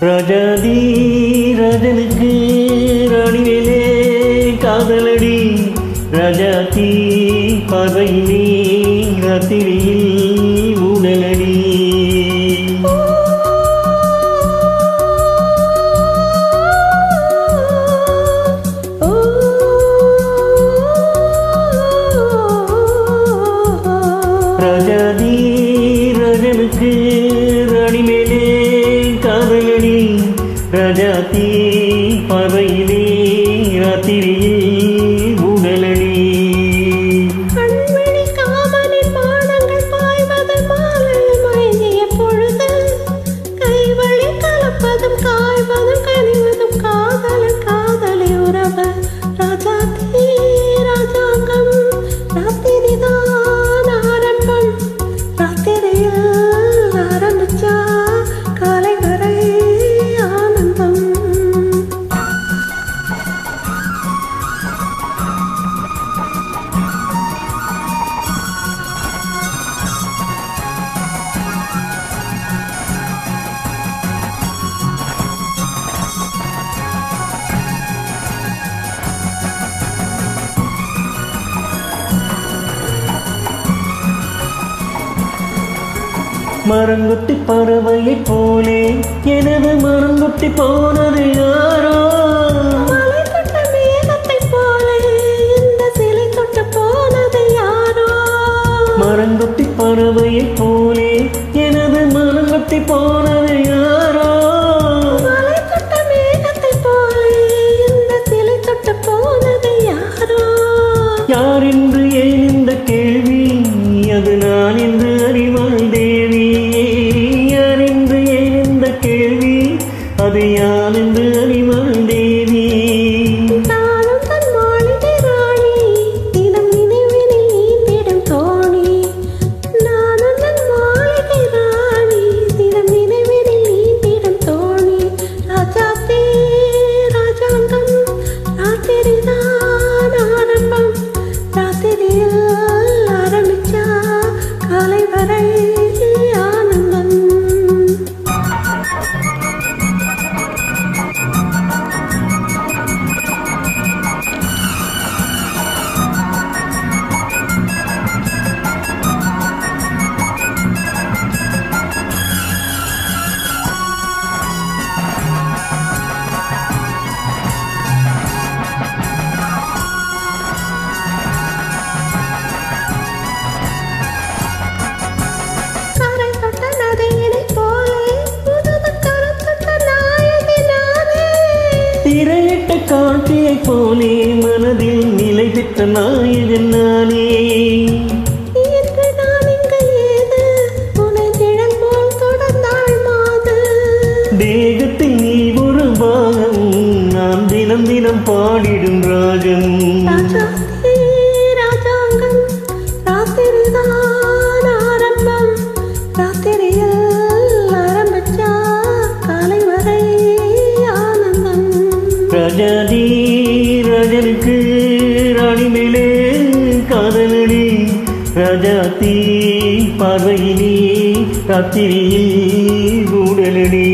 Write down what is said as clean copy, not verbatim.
ராஜாதி ராஜனுக்கு ராணி மேலே காதலடி ராஜாத்தி பார்வையிலே ராத்திரியில் ஊடலடி ராஜாதி ராஜனுக்கு ராணி மேலே காதலடி ராஜாத்தி பார்வையிலே ராத்திரியில் ஊடலடி கண்மணி காமனின் பாடங்கள் பாய்வது மாலையில் மயங்கிய பொழுது கைவழி கலப்பதும் காய்வதும் கனிவதும் காதலன் காதலி உறவு ராஜாத்தி ராஜாங்கம் ராத்திரிதான் ஆரம்பம் ராத்திரியில் ஆரம்பிச்சா காலை வரை ஆனந்தம் மரங்கொத்தி பறவையைப் போலே எனது மரங்கொத்தி போனது யாரோ மலை தொட்ட மேகத்தைப் போலே இந்த சிலை தொட்டு போனது யாரோ மரங்கொத்தி பறவையைப் போலே எனது மரங்கொத்தி போனது யாரோ மலை தொட்ட மேகத்தைப் போலே இந்த சிலை தொட்டு போனது யாரோ யார் என்று ஏன் இந்த கேள்வி அது நான் என்று அறிவாள் தேவி யார் என்று ஏன் இந்த கேள்வி அது யான் என்று அறிவாள் தேவி நானும் தன் மாளிகை ராணி தினம் நினைவினில் நீந்திடும் தோணி நானும் தன் மாளிகை ராணி தினம் நினைவினில் நீந்திடும் தோணி ராஜாத்தி ராஜாங்கம் ராத்திரிதான் ஆரம்பம் ராத்திரியில் ஆரம்பிச்சா காலை வரை ஆனந்தம் கரை தொட்ட நதியினைப் போலே புதுது கருத்தொட்ட நாயகி நானே திரையிட்ட காட்சியைப் போலே மனதில் நிலை பெற்ற நாயகன் நானே இன்று நான் இங்கு ஏது உனை நிழல் போல் தொடர்ந்தாள் மாது தேகத்தில் நீ ஒரு பாகம் நான் தினம் தினம் பாடிடும் ராகம் ராஜாத்தி ராஜாங்கம் ராத்திரிதான் ஆரம்பம் ராத்திரியில் ஆரம்பிச்சா காலை வரை ஆனந்தம் ராஜாதி ராஜனுக்கு ராணி மேலே காதலடி ராஜாத்தி பார்வையிலே ராத்திரியில் ஊடலடி